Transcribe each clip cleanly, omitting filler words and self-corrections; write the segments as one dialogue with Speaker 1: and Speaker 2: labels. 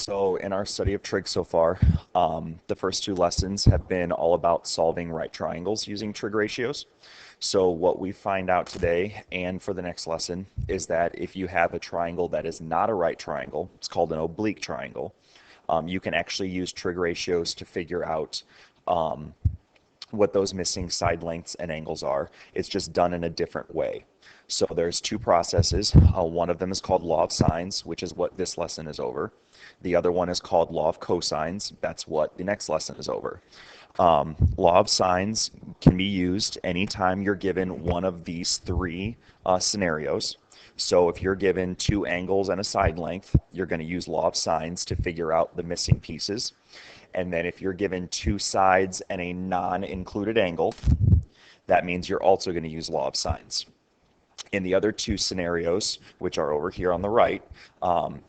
Speaker 1: So in our study of trig so far, the first two lessons have been all about solving right triangles using trig ratios. So what we find out today and for the next lesson is that if you have a triangle that is not a right triangle, it's called an oblique triangle, you can actually use trig ratios to figure out um, what those missing side lengths and angles are. It's just done in a different way. So there's two processes. One of them is called law of sines, which is what this lesson is over. The other one is called law of cosines. That's what the next lesson is over. Law of sines can be used anytime you're given one of these three scenarios. So if you're given two angles and a side length, you're going to use law of sines to figure out the missing pieces. And then if you're given two sides and a non-included angle, that means you're also going to use law of sines. In the other two scenarios, which are over here on the right,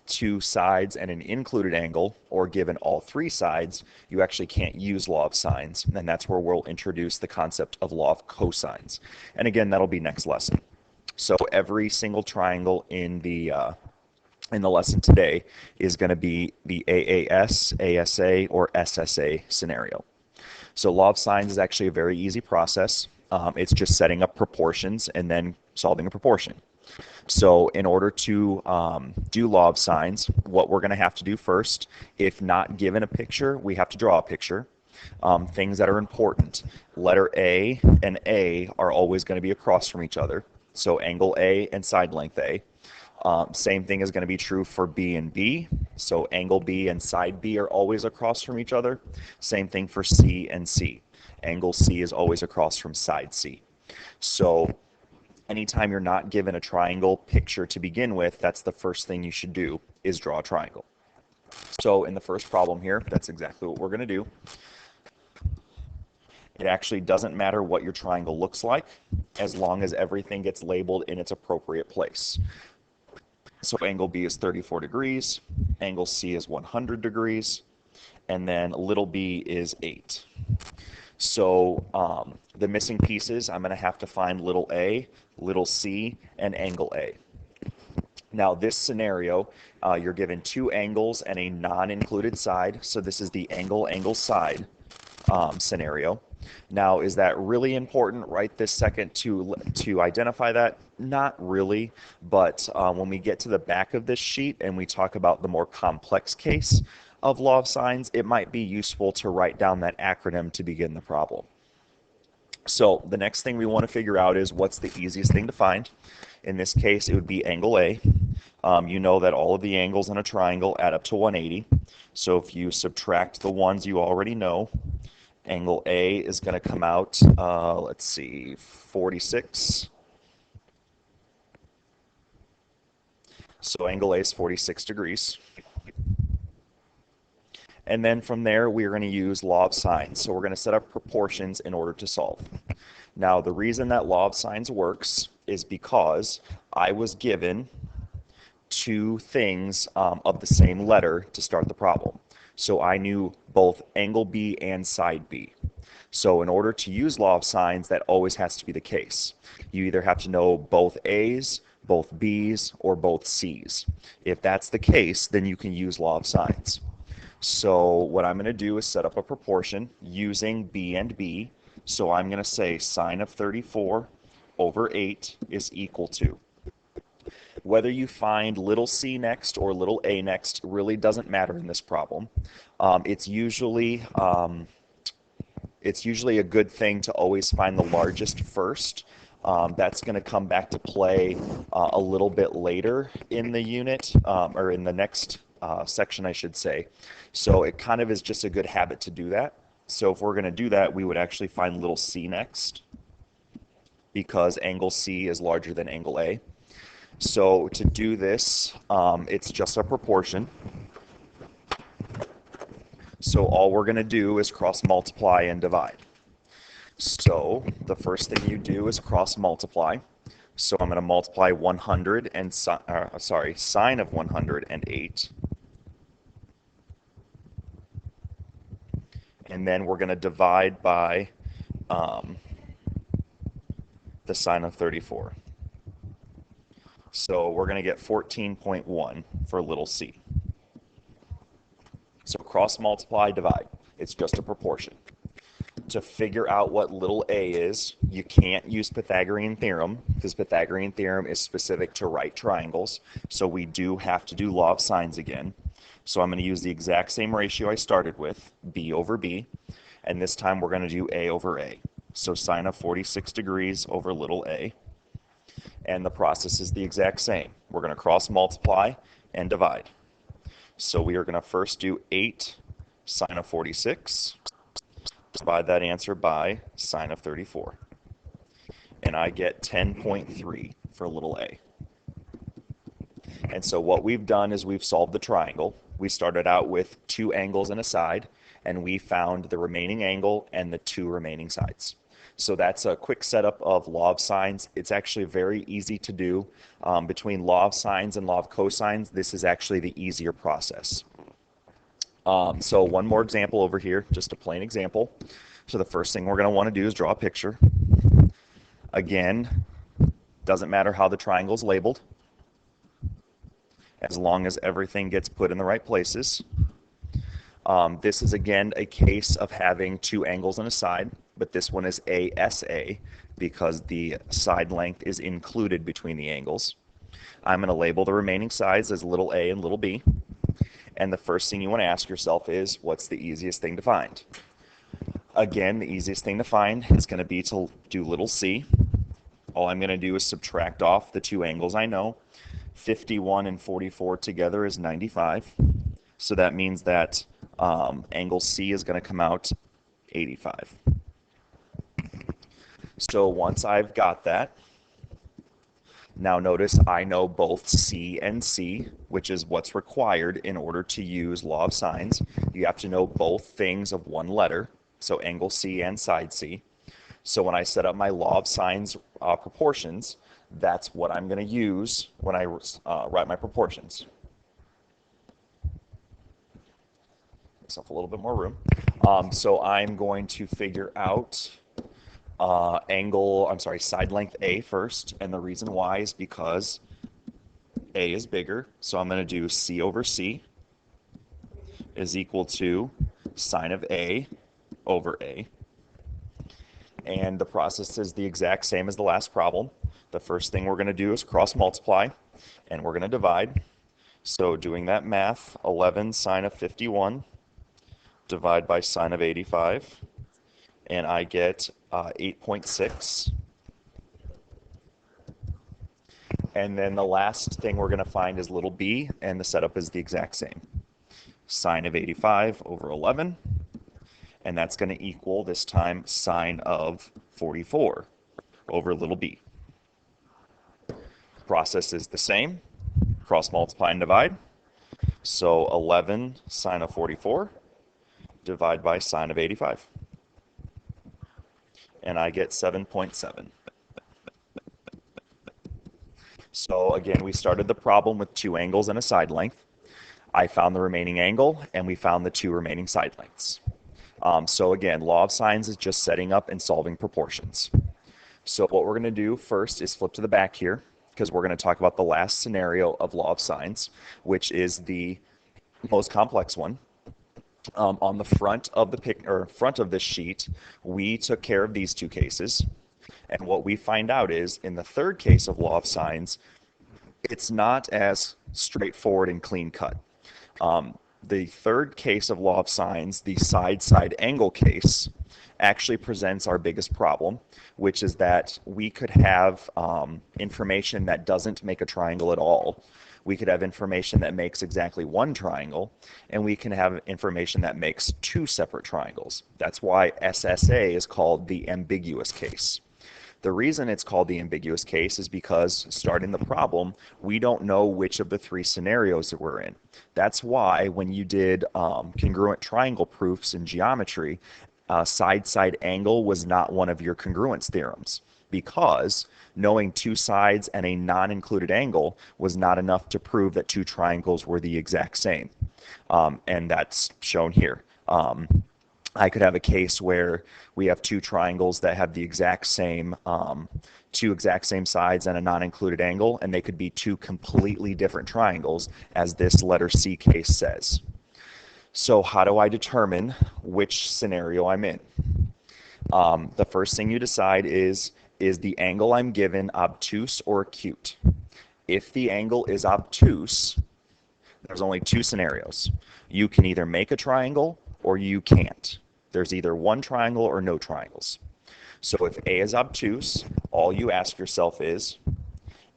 Speaker 1: two sides and an included angle, or given all three sides, you actually can't use law of sines, and that's where we'll introduce the concept of law of cosines. And again, that'll be next lesson. So every single triangle in the lesson today is going to be the AAS, ASA, or SSA scenario. So law of sines is actually a very easy process. It's just setting up proportions and then solving a proportion. So in order to do law of sines, what we're going to have to do first, if not given a picture, we have to draw a picture. Things that are important. Letter A and A are always going to be across from each other. So angle A and side length A. Same thing is going to be true for B and B. So angle B and side B are always across from each other. Same thing for C and C. Angle C is always across from side C. So anytime you're not given a triangle picture to begin with, that's the first thing you should do is draw a triangle. So in the first problem here, that's exactly what we're going to do. It actually doesn't matter what your triangle looks like as long as everything gets labeled in its appropriate place. So angle B is 34 degrees, angle C is 100 degrees, and then little b is 8. So the missing pieces, I'm going to have to find little a, little c, and angle A. Now this scenario, you're given two angles and a non-included side, so this is the angle side scenario. Now, is that really important right this second to identify that? Not really, but when we get to the back of this sheet and we talk about the more complex case of law of sines, it might be useful to write down that acronym to begin the problem. So the next thing we want to figure out is what's the easiest thing to find. In this case, it would be angle A. You know that all of the angles in a triangle add up to 180. So if you subtract the ones you already know, angle A is going to come out, let's see, 46. So angle A is 46 degrees. And then from there, we're going to use law of sines. So we're going to set up proportions in order to solve. Now, the reason that law of sines works is because I was given two things of the same letter to start the problem. So I knew both angle B and side B. So in order to use law of sines, that always has to be the case. You either have to know both A's, both B's, or both C's. If that's the case, then you can use law of sines. So what I'm going to do is set up a proportion using B and B. So I'm going to say sine of 34 over 8 is equal to. Whether you find little c next or little a next really doesn't matter in this problem. It's usually a good thing to always find the largest first. That's going to come back to play a little bit later in the unit, or in the next section, I should say. So it kind of is just a good habit to do that. So if we're going to do that, we would actually find little c next because angle C is larger than angle A. So to do this, it's just a proportion. So all we're going to do is cross multiply and divide. So the first thing you do is cross multiply. So I'm going to multiply 100 and sine of 108. And then we're going to divide by the sine of 34. So we're going to get 14.1 for little c. So cross multiply, divide. It's just a proportion. To figure out what little a is, you can't use Pythagorean theorem because Pythagorean theorem is specific to right triangles. So we do have to do law of sines again. So I'm going to use the exact same ratio I started with, b over b, and this time we're going to do a over a. So sine of 46 degrees over little a, and the process is the exact same. We're going to cross multiply and divide. So we are going to first do 8 sine of 46, divide that answer by sine of 34, and I get 10.3 for little a. And so what we've done is we've solved the triangle. We started out with 2 angles and a side, and we found the remaining angle and the 2 remaining sides. So that's a quick setup of law of sines. It's actually very easy to do. Between law of sines and law of cosines, this is actually the easier process. So one more example over here, just a plain example. So the first thing we're going to want to do is draw a picture. Again, doesn't matter how the triangle's labeled, as long as everything gets put in the right places. This is again a case of having 2 angles and a side, but this one is ASA because the side length is included between the angles. I'm going to label the remaining sides as little a and little b. And the first thing you want to ask yourself is, what's the easiest thing to find? Again, the easiest thing to find is going to be to do little c. All I'm going to do is subtract off the 2 angles I know. 51 and 44 together is 95. So that means that angle C is going to come out 85. So once I've got that, now notice I know both C and C, which is what's required in order to use law of sines. You have to know both things of one letter, so angle C and side C. So when I set up my law of sines proportions, that's what I'm going to use when I write my proportions. Myself a little bit more room. So I'm going to figure out side length A first, and the reason why is because A is bigger, so I'm going to do C over C is equal to sine of A over A. And the process is the exact same as the last problem. The first thing we're going to do is cross multiply, and we're going to divide. So doing that math, 11 sine of 51 divide by sine of 85, and I get 8.6. And then the last thing we're going to find is little b, and the setup is the exact same. Sine of 85 over 11, and that's going to equal, this time, sine of 44 over little b. Process is the same. Cross multiply and divide. So 11 sine of 44 divide by sine of 85. And I get 7.7. So again, we started the problem with 2 angles and a side length. I found the remaining angle, and we found the 2 remaining side lengths. So again, law of sines is just setting up and solving proportions. So what we're going to do first is flip to the back here, because we're going to talk about the last scenario of law of sines, which is the most complex one. On the front of this sheet, we took care of these 2 cases. And what we find out is, in the third case of law of sines, it's not as straightforward and clean cut. The third case of law of sines, the side-side angle case, actually presents our biggest problem, which is that we could have information that doesn't make a triangle at all. We could have information that makes exactly 1 triangle, and we can have information that makes 2 separate triangles. That's why SSA is called the ambiguous case. The reason it's called the ambiguous case is because, starting the problem, we don't know which of the 3 scenarios that we're in. That's why when you did congruent triangle proofs in geometry, side-side angle was not one of your congruence theorems, because knowing 2 sides and a non-included angle was not enough to prove that 2 triangles were the exact same. And that's shown here. I could have a case where we have 2 triangles that have the exact same, 2 exact same sides and a non-included angle, and they could be 2 completely different triangles, as this letter C case says. So how do I determine which scenario I'm in? The first thing you decide is the angle I'm given obtuse or acute? If the angle is obtuse, there's only two scenarios. You can either make a triangle or you can't. There's either one triangle or no triangles. So if A is obtuse, all you ask yourself is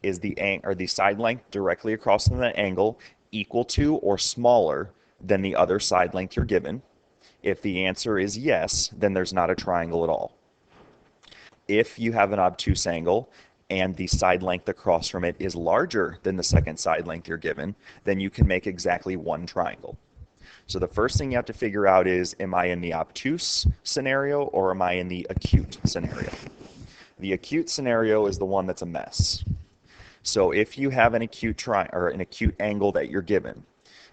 Speaker 1: the side length directly across from the angle equal to or smaller than the other side length you're given? If the answer is yes, then there's not a triangle at all. If you have an obtuse angle and the side length across from it is larger than the second side length you're given, then you can make exactly one triangle. So the first thing you have to figure out is, am I in the obtuse scenario or am I in the acute scenario? The acute scenario is the one that's a mess. So if you have an acute angle that you're given,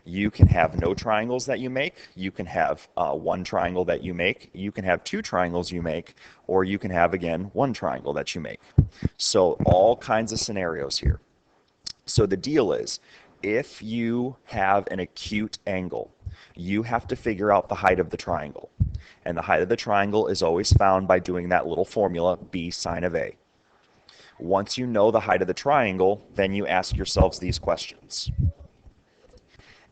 Speaker 1: you can have no triangles that you make, you can have one triangle that you make, you can have two triangles you make, or you can have, again, one triangle that you make. So all kinds of scenarios here. So the deal is, if you have an acute angle, you have to figure out the height of the triangle. And the height of the triangle is always found by doing that little formula, B sine of A. Once you know the height of the triangle, then you ask yourselves these questions.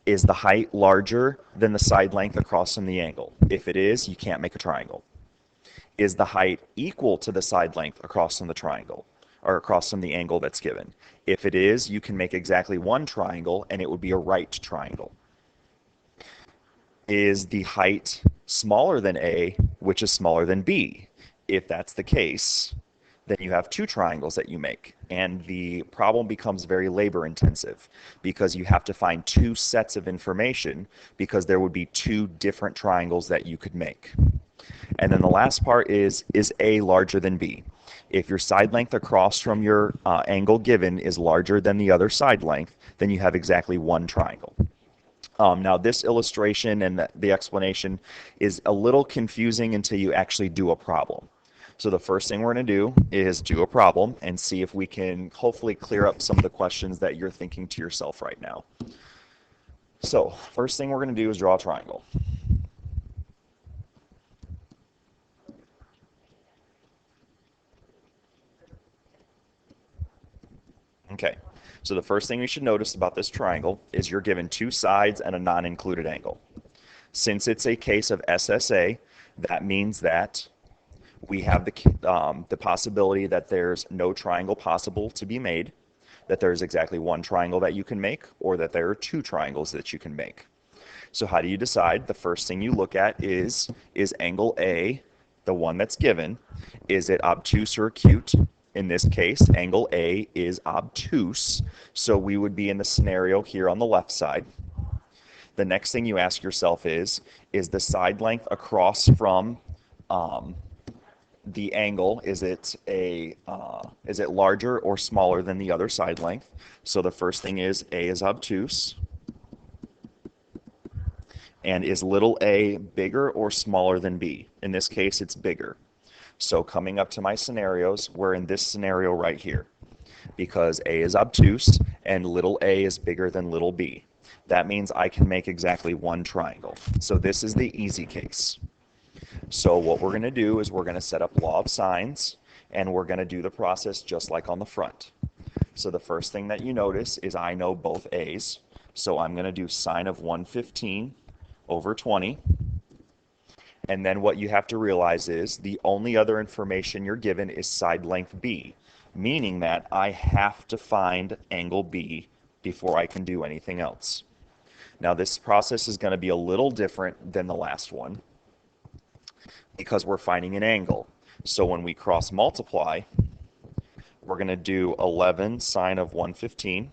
Speaker 1: Is the height larger than the side length across from the angle? If it is, you can't make a triangle. Is the height equal to the side length across from the triangle, or across from the angle that's given? If it is, you can make exactly one triangle, and it would be a right triangle. Is the height smaller than A, which is smaller than B? If that's the case, then you have two triangles that you make, and the problem becomes very labor intensive because you have to find two sets of information because there would be two different triangles that you could make. And then the last part is A larger than B? If your side length across from your angle given is larger than the other side length, then you have exactly one triangle. Now this illustration and the explanation is a little confusing until you actually do a problem. So the first thing we're going to do is do a problem and see if we can hopefully clear up some of the questions that you're thinking to yourself right now. So first thing we're going to do is draw a triangle. Okay, so the first thing you should notice about this triangle is you're given two sides and a non-included angle. Since it's a case of SSA, that means that we have the possibility that there's no triangle possible to be made, that there's exactly one triangle that you can make, or that there are two triangles that you can make. So how do you decide? The first thing you look at is angle A, the one that's given, is it obtuse or acute? In this case, angle A is obtuse, so we would be in the scenario here on the left side. The next thing you ask yourself is the side length across from the angle, is it larger or smaller than the other side length? So the first thing is A is obtuse. And is little a bigger or smaller than B? In this case, it's bigger. So coming up to my scenarios, we're in this scenario right here because A is obtuse and little a is bigger than little b. That means I can make exactly one triangle. So this is the easy case. So what we're going to do is we're going to set up law of sines, and we're going to do the process just like on the front. So the first thing that you notice is I know both a's. So I'm going to do sine of 115 over 20. And then what you have to realize is the only other information you're given is side length B, meaning that I have to find angle B before I can do anything else. Now this process is going to be a little different than the last one because we're finding an angle. So when we cross multiply, we're going to do 11 sine of 115.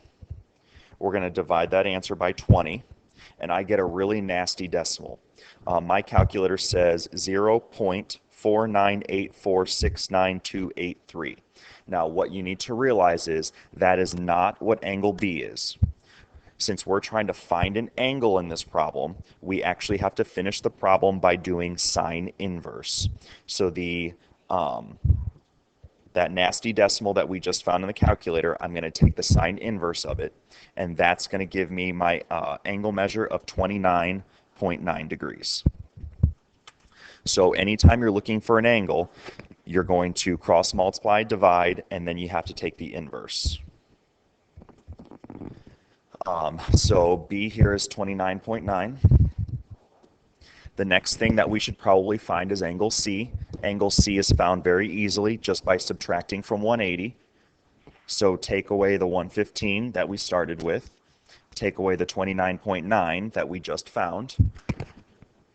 Speaker 1: We're going to divide that answer by 20, and I get a really nasty decimal. My calculator says 0.498469283. Now what you need to realize is that is not what angle B is. Since we're trying to find an angle in this problem, we actually have to finish the problem by doing sine inverse. So that nasty decimal that we just found in the calculator, I'm going to take the sine inverse of it, and that's going to give me my angle measure of 29 0.9 degrees. So anytime you're looking for an angle, you're going to cross multiply, divide, and then you have to take the inverse. So B here is 29.9. The next thing that we should probably find is angle C. Angle C is found very easily just by subtracting from 180. So take away the 115 that we started with, take away the 29.9 that we just found,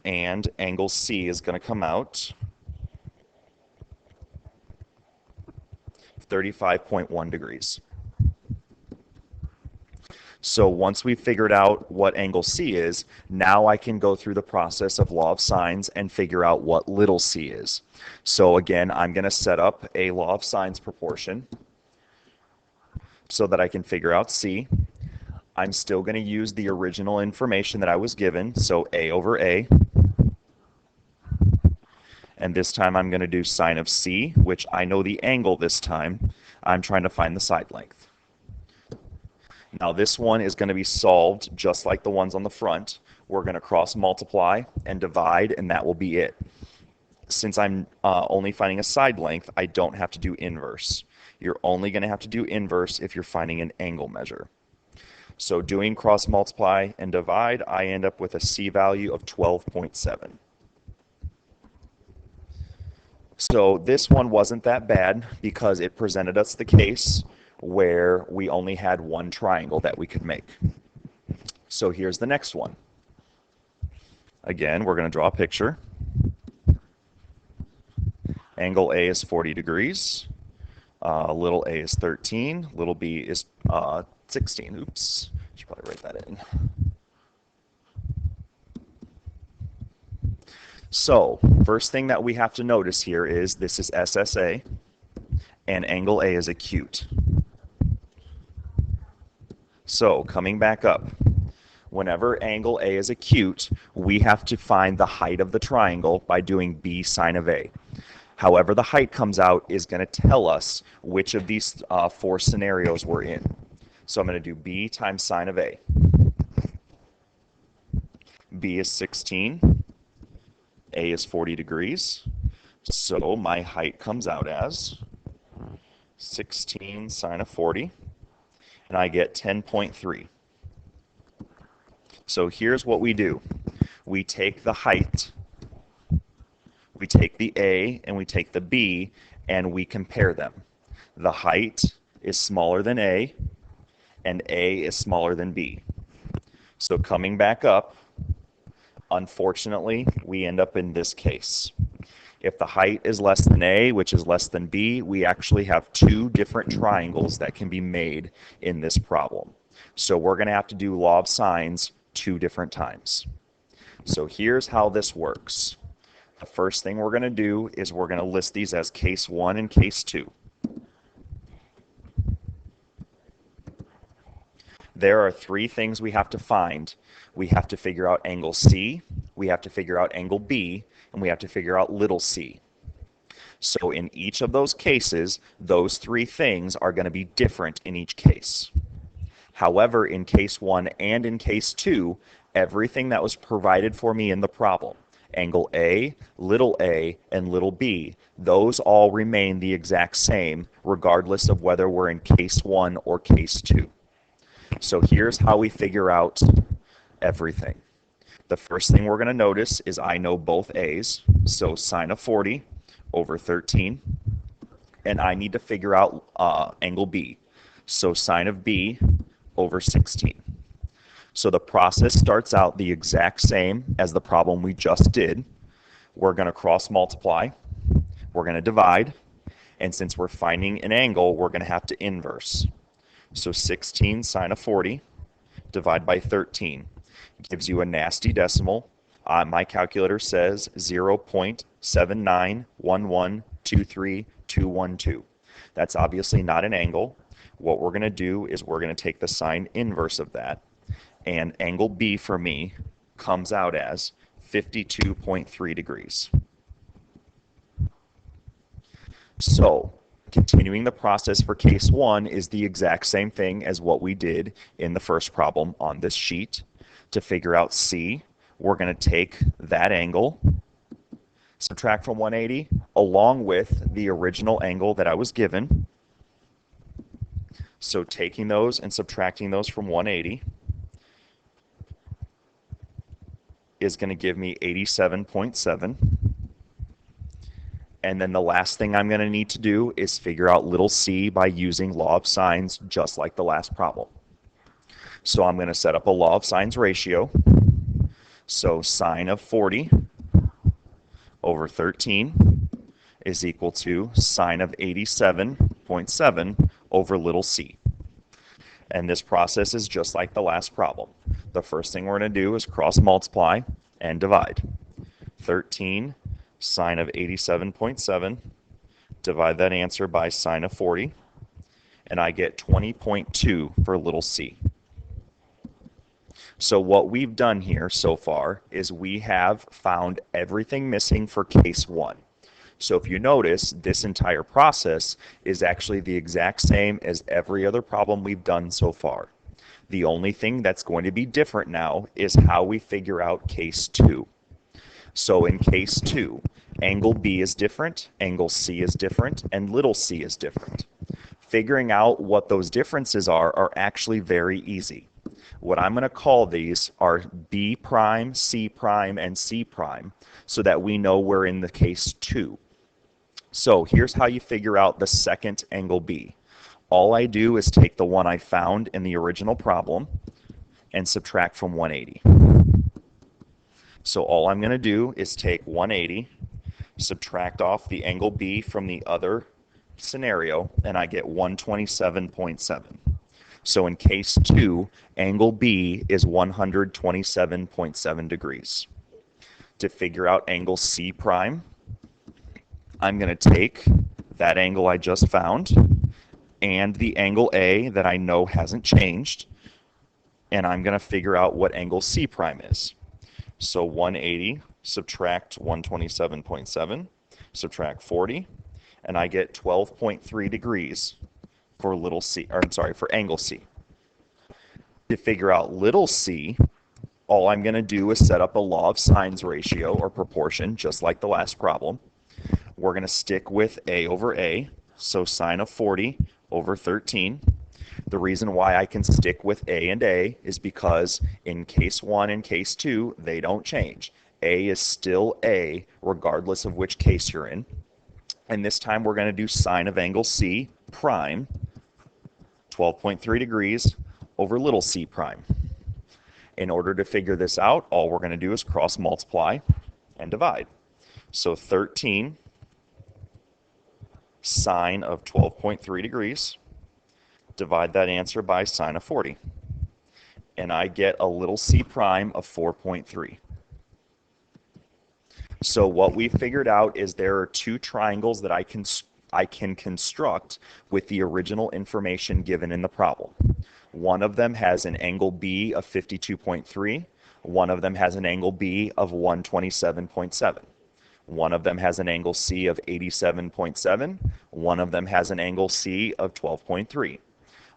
Speaker 1: and angle C is going to come out 35.1 degrees. So once we've figured out what angle C is, now I can go through the process of law of sines and figure out what little c is. So again, I'm going to set up a law of sines proportion so that I can figure out C. I'm still going to use the original information that I was given, so A over A. And this time I'm going to do sine of C, which I know the angle this time. I'm trying to find the side length. Now this one is going to be solved just like the ones on the front. We're going to cross multiply and divide, and that will be it. Since I'm only finding a side length, I don't have to do inverse. You're only going to have to do inverse if you're finding an angle measure. So doing cross multiply and divide, I end up with a C value of 12.7. So this one wasn't that bad because it presented us the case where we only had one triangle that we could make. So here's the next one. Again, we're going to draw a picture. Angle A is 40 degrees. Little a is 13. Little b is 16. Oops. Should probably write that in. So, first thing that we have to notice here is this is SSA, and angle A is acute. So, coming back up, whenever angle A is acute, we have to find the height of the triangle by doing B sine of A. However the height comes out is going to tell us which of these four scenarios we're in. So I'm going to do B times sine of A. B is 16. A is 40 degrees. So my height comes out as 16 sine of 40. And I get 10.3. So here's what we do. We take the height, we take the A, and we take the B, and we compare them. The height is smaller than A, and A is smaller than B. So coming back up, unfortunately, we end up in this case. If the height is less than A, which is less than B, we actually have two different triangles that can be made in this problem. So we're going to have to do law of sines two different times. So here's how this works. The first thing we're going to do is we're going to list these as case 1 and case 2. There are three things we have to find. We have to figure out angle C, we have to figure out angle B, and we have to figure out little c. So in each of those cases, those three things are going to be different in each case. However, in case 1 and in case 2, everything that was provided for me in the problem, angle A, and little b, those all remain the exact same regardless of whether we're in case 1 or case 2. So here's how we figure out everything. The first thing we're going to notice is I know both A's, so sine of 40 over 13, and I need to figure out angle B, so sine of B over 16. So the process starts out the exact same as the problem we just did. We're going to cross multiply, we're going to divide, and since we're finding an angle, we're going to have to inverse. So 16 sine of 40 divided by 13 gives you a nasty decimal. My calculator says 0.7911232212. That's obviously not an angle. What we're going to do is we're going to take the sine inverse of that, and angle B for me comes out as 52.3 degrees. So continuing the process for case 1 is the exact same thing as what we did in the first problem on this sheet. To figure out C, we're going to take that angle, subtract from 180, along with the original angle that I was given. So taking those and subtracting those from 180 is going to give me 87.7. And then the last thing I'm going to need to do is figure out little c by using law of sines, just like the last problem. So I'm going to set up a law of sines ratio. So sine of 40 over 13 is equal to sine of 87.7 over little c. And this process is just like the last problem. The first thing we're going to do is cross multiply and divide. 13 sine of 87.7, divide that answer by sine of 40, and I get 20.2 for little c. So what we've done here so far is we have found everything missing for case 1. So if you notice, this entire process is actually the exact same as every other problem we've done so far. The only thing that's going to be different now is how we figure out case 2. So in case 2, angle B is different, angle C is different, and little c is different. Figuring out what those differences are actually very easy. What I'm going to call these are B prime, C prime, and C prime, so that we know we're in the case 2. So here's how you figure out the second angle B. All I do is take the one I found in the original problem and subtract from 180. So all I'm going to do is take 180, subtract off the angle B from the other scenario, and I get 127.7. So in case 2, angle B is 127.7 degrees. To figure out angle C prime, I'm going to take that angle I just found and the angle A that I know hasn't changed, and I'm going to figure out what angle C prime is. So 180 subtract 127.7, subtract 40, and I get 12.3 degrees for little c, or I'm sorry, for angle C. To figure out little c, all I'm going to do is set up a law of sines ratio or proportion, just like the last problem. We're going to stick with a over a, so sine of 40 over 13. The reason why I can stick with a and a is because in case 1 and case 2, they don't change. A is still a, regardless of which case you're in. And this time we're going to do sine of angle C prime, 12.3 degrees, over little c prime. In order to figure this out, all we're going to do is cross multiply and divide. So 13 sine of 12.3 degrees, divide that answer by sine of 40. And I get a little c prime of 4.3. So what we figured out is there are 2 triangles that I can construct with the original information given in the problem. One of them has an angle B of 52.3. One of them has an angle B of 127.7. One of them has an angle C of 87.7. One of them has an angle C of 12.3.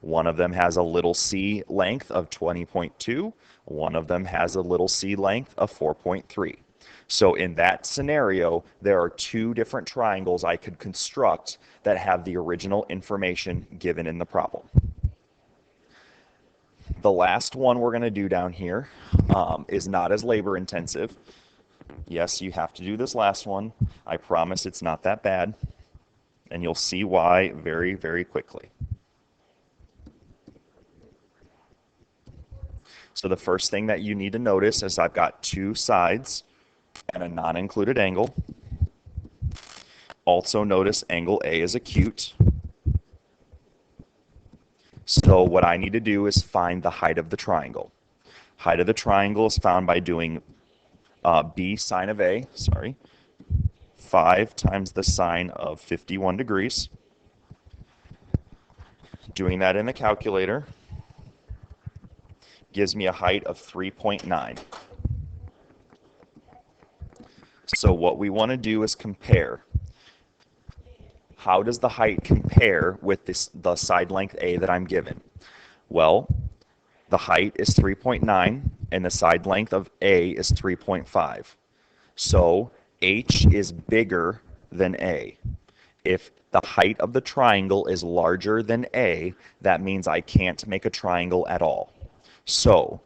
Speaker 1: One of them has a little c length of 20.2. One of them has a little c length of 4.3. So in that scenario, there are 2 different triangles I could construct that have the original information given in the problem. The last one we're going to do down here is not as labor intensive. Yes, you have to do this last one. I promise it's not that bad, and you'll see why very, very quickly. So the first thing that you need to notice is I've got 2 sides and a non-included angle. Also notice angle A is acute. So what I need to do is find the height of the triangle. Height of the triangle is found by doing B sine of A, 5 times the sine of 51 degrees. Doing that in the calculator gives me a height of 3.9. So what we want to do is compare. How does the height compare with the side length A that I'm given? Well, the height is 3.9, and the side length of A is 3.5. So H is bigger than A. If the height of the triangle is larger than A, that means I can't make a triangle at all. So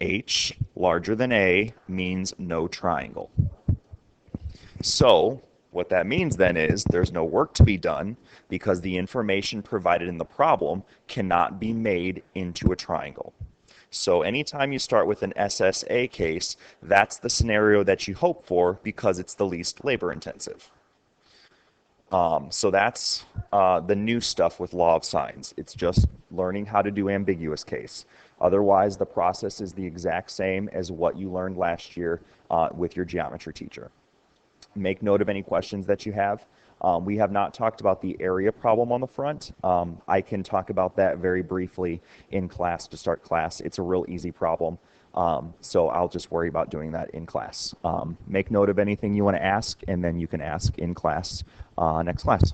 Speaker 1: H larger than A means no triangle. So what that means then is there's no work to be done because the information provided in the problem cannot be made into a triangle. So anytime you start with an SSA case, that's the scenario that you hope for because it's the least labor intensive. So that's the new stuff with law of signs. It's just learning how to do ambiguous case. Otherwise, the process is the exact same as what you learned last year with your geometry teacher. Make note of any questions that you have. We have not talked about the area problem on the front. I can talk about that very briefly in class to start class. It's a real easy problem. So I'll just worry about doing that in class. Make note of anything you want to ask, and then you can ask in class next class.